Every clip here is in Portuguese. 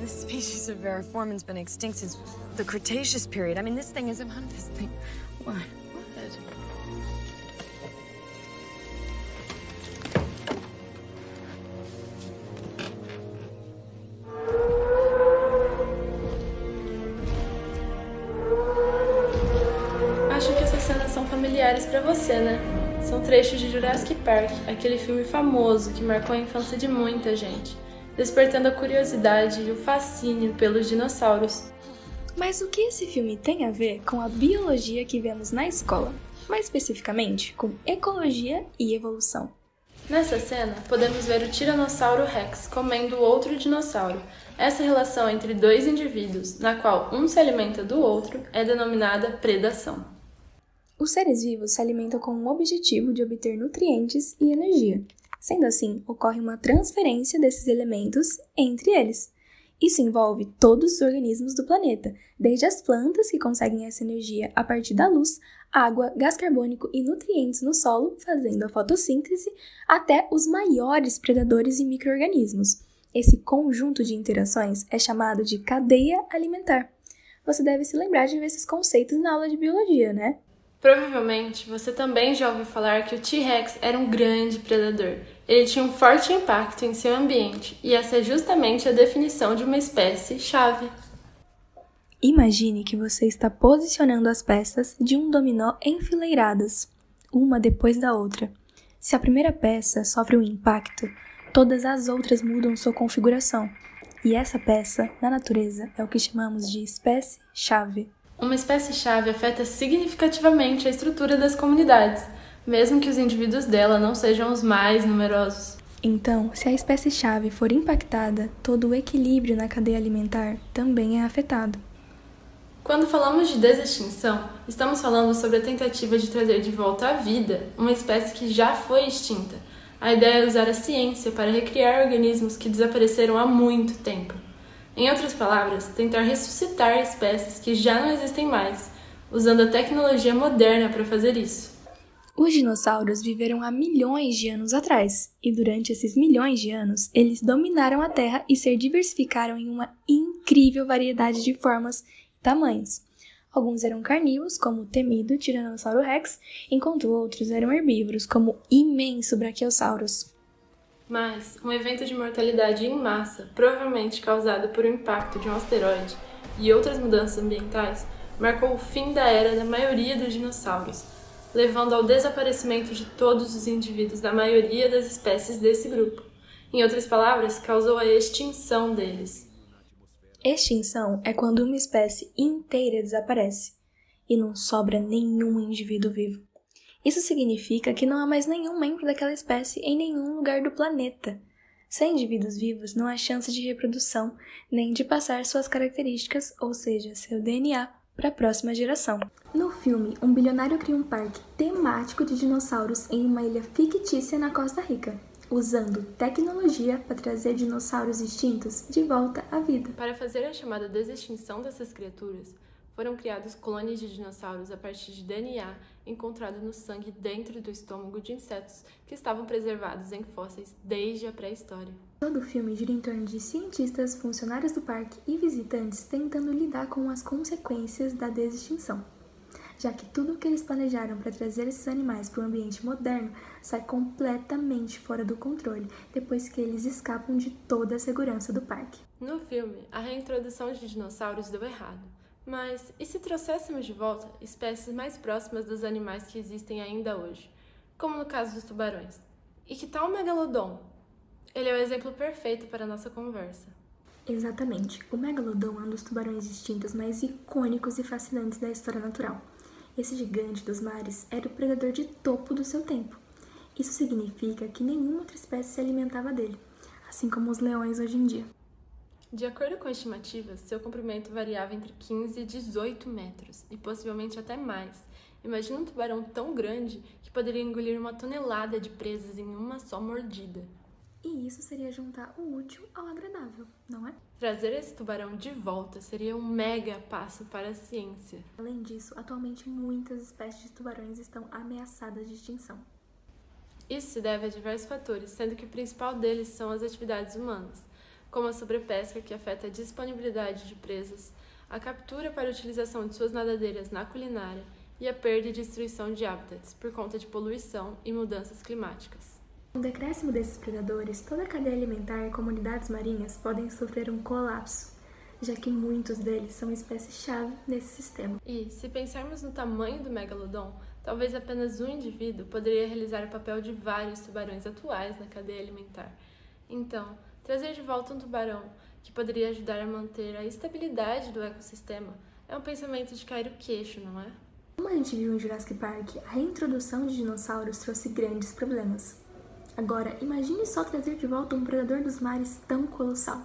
This species of Variformin's been extinct since the Cretaceous period. I mean, this thing is a this thing. What? Acho que essas cenas são familiares pra você, né? São trechos de Jurassic Park, aquele filme famoso que marcou a infância de muita gente, despertando a curiosidade e o fascínio pelos dinossauros. Mas o que esse filme tem a ver com a biologia que vemos na escola? Mais especificamente, com ecologia e evolução. Nessa cena, podemos ver o Tiranossauro Rex comendo outro dinossauro. Essa relação entre dois indivíduos, na qual um se alimenta do outro, é denominada predação. Os seres vivos se alimentam com o objetivo de obter nutrientes e energia. Sendo assim, ocorre uma transferência desses elementos entre eles. Isso envolve todos os organismos do planeta, desde as plantas que conseguem essa energia a partir da luz, água, gás carbônico e nutrientes no solo, fazendo a fotossíntese, até os maiores predadores e micro-organismos. Esse conjunto de interações é chamado de cadeia alimentar. Você deve se lembrar de ver esses conceitos na aula de biologia, né? Provavelmente, você também já ouviu falar que o T-Rex era um grande predador. Ele tinha um forte impacto em seu ambiente, e essa é justamente a definição de uma espécie-chave. Imagine que você está posicionando as peças de um dominó enfileiradas, uma depois da outra. Se a primeira peça sofre um impacto, todas as outras mudam sua configuração. E essa peça, na natureza, é o que chamamos de espécie-chave. Uma espécie-chave afeta significativamente a estrutura das comunidades, mesmo que os indivíduos dela não sejam os mais numerosos. Então, se a espécie-chave for impactada, todo o equilíbrio na cadeia alimentar também é afetado. Quando falamos de desextinção, estamos falando sobre a tentativa de trazer de volta à vida uma espécie que já foi extinta. A ideia é usar a ciência para recriar organismos que desapareceram há muito tempo. Em outras palavras, tentar ressuscitar espécies que já não existem mais, usando a tecnologia moderna para fazer isso. Os dinossauros viveram há milhões de anos atrás, e durante esses milhões de anos, eles dominaram a Terra e se diversificaram em uma incrível variedade de formas e tamanhos. Alguns eram carnívoros, como o temido Tiranossauro Rex, enquanto outros eram herbívoros, como o imenso Brachiosaurus. Mas um evento de mortalidade em massa, provavelmente causado por um impacto de um asteroide e outras mudanças ambientais, marcou o fim da era da maioria dos dinossauros, levando ao desaparecimento de todos os indivíduos da maioria das espécies desse grupo. Em outras palavras, causou a extinção deles. Extinção é quando uma espécie inteira desaparece e não sobra nenhum indivíduo vivo. Isso significa que não há mais nenhum membro daquela espécie em nenhum lugar do planeta. Sem indivíduos vivos, não há chance de reprodução, nem de passar suas características, ou seja, seu DNA, para a próxima geração. No filme, um bilionário cria um parque temático de dinossauros em uma ilha fictícia na Costa Rica, usando tecnologia para trazer dinossauros extintos de volta à vida. Para fazer a chamada desextinção dessas criaturas, foram criados clones de dinossauros a partir de DNA encontrado no sangue dentro do estômago de insetos que estavam preservados em fósseis desde a pré-história. Todo o filme gira em torno de cientistas, funcionários do parque e visitantes tentando lidar com as consequências da desextinção, já que tudo o que eles planejaram para trazer esses animais para o ambiente moderno sai completamente fora do controle depois que eles escapam de toda a segurança do parque. No filme, a reintrodução de dinossauros deu errado. Mas e se trouxéssemos de volta espécies mais próximas dos animais que existem ainda hoje, como no caso dos tubarões? E que tal o megalodon? Ele é o exemplo perfeito para a nossa conversa. Exatamente. O megalodon é um dos tubarões extintos mais icônicos e fascinantes da história natural. Esse gigante dos mares era o predador de topo do seu tempo. Isso significa que nenhuma outra espécie se alimentava dele, assim como os leões hoje em dia. De acordo com estimativas, seu comprimento variava entre 15 e 18 metros, e possivelmente até mais. Imagina um tubarão tão grande que poderia engolir uma tonelada de presas em uma só mordida. E isso seria juntar o útil ao agradável, não é? Trazer esse tubarão de volta seria um mega passo para a ciência. Além disso, atualmente muitas espécies de tubarões estão ameaçadas de extinção. Isso se deve a diversos fatores, sendo que o principal deles são as atividades humanas, como a sobrepesca, que afeta a disponibilidade de presas, a captura para a utilização de suas nadadeiras na culinária e a perda e destruição de hábitats por conta de poluição e mudanças climáticas. Com o decréscimo desses predadores, toda a cadeia alimentar e comunidades marinhas podem sofrer um colapso, já que muitos deles são espécies-chave nesse sistema. E, se pensarmos no tamanho do megalodon, talvez apenas um indivíduo poderia realizar o papel de vários tubarões atuais na cadeia alimentar. Então, trazer de volta um tubarão que poderia ajudar a manter a estabilidade do ecossistema é um pensamento de cair o queixo, não é? Como a gente viu em Jurassic Park, a reintrodução de dinossauros trouxe grandes problemas. Agora, imagine só trazer de volta um predador dos mares tão colossal.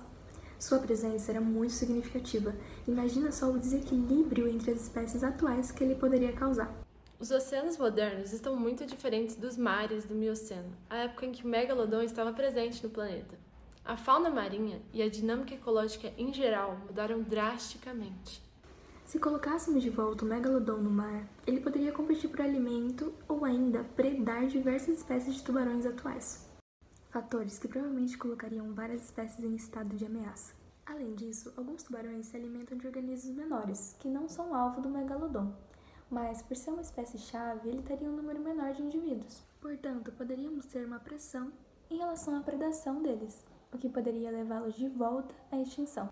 Sua presença era muito significativa. Imagina só o desequilíbrio entre as espécies atuais que ele poderia causar. Os oceanos modernos estão muito diferentes dos mares do Mioceno, a época em que o megalodon estava presente no planeta. A fauna marinha e a dinâmica ecológica em geral mudaram drasticamente. Se colocássemos de volta o megalodon no mar, ele poderia competir por alimento ou ainda predar diversas espécies de tubarões atuais. Fatores que provavelmente colocariam várias espécies em estado de ameaça. Além disso, alguns tubarões se alimentam de organismos menores, que não são alvo do megalodon, mas por ser uma espécie-chave, ele teria um número menor de indivíduos. Portanto, poderíamos ter uma pressão em relação à predação deles, o que poderia levá-los de volta à extinção.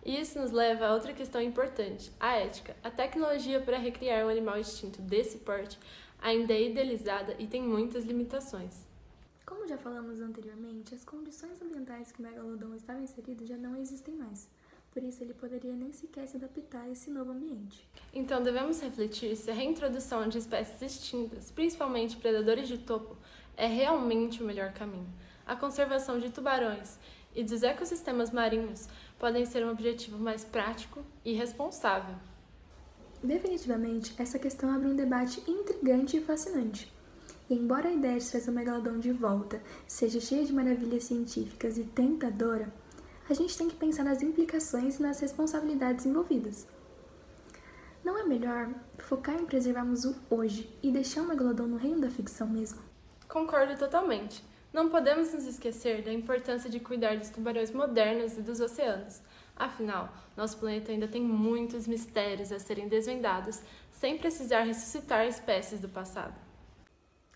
E isso nos leva a outra questão importante, a ética. A tecnologia para recriar um animal extinto desse porte ainda é idealizada e tem muitas limitações. Como já falamos anteriormente, as condições ambientais que o megalodon estava inserido já não existem mais. Por isso, ele poderia nem sequer se adaptar a esse novo ambiente. Então, devemos refletir se a reintrodução de espécies extintas, principalmente predadores de topo, é realmente o melhor caminho. A conservação de tubarões e dos ecossistemas marinhos podem ser um objetivo mais prático e responsável. Definitivamente, essa questão abre um debate intrigante e fascinante. E embora a ideia de trazer o megalodon de volta seja cheia de maravilhas científicas e tentadora, a gente tem que pensar nas implicações e nas responsabilidades envolvidas. Não é melhor focar em preservarmos o hoje e deixar o megalodon no reino da ficção mesmo? Concordo totalmente. Não podemos nos esquecer da importância de cuidar dos tubarões modernos e dos oceanos. Afinal, nosso planeta ainda tem muitos mistérios a serem desvendados, sem precisar ressuscitar espécies do passado.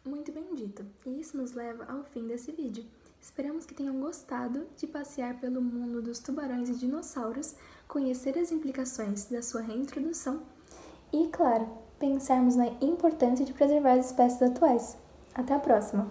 Muito bem dito. E isso nos leva ao fim desse vídeo. Esperamos que tenham gostado de passear pelo mundo dos tubarões e dinossauros, conhecer as implicações da sua reintrodução e, claro, pensarmos na importância de preservar as espécies atuais. Até a próxima!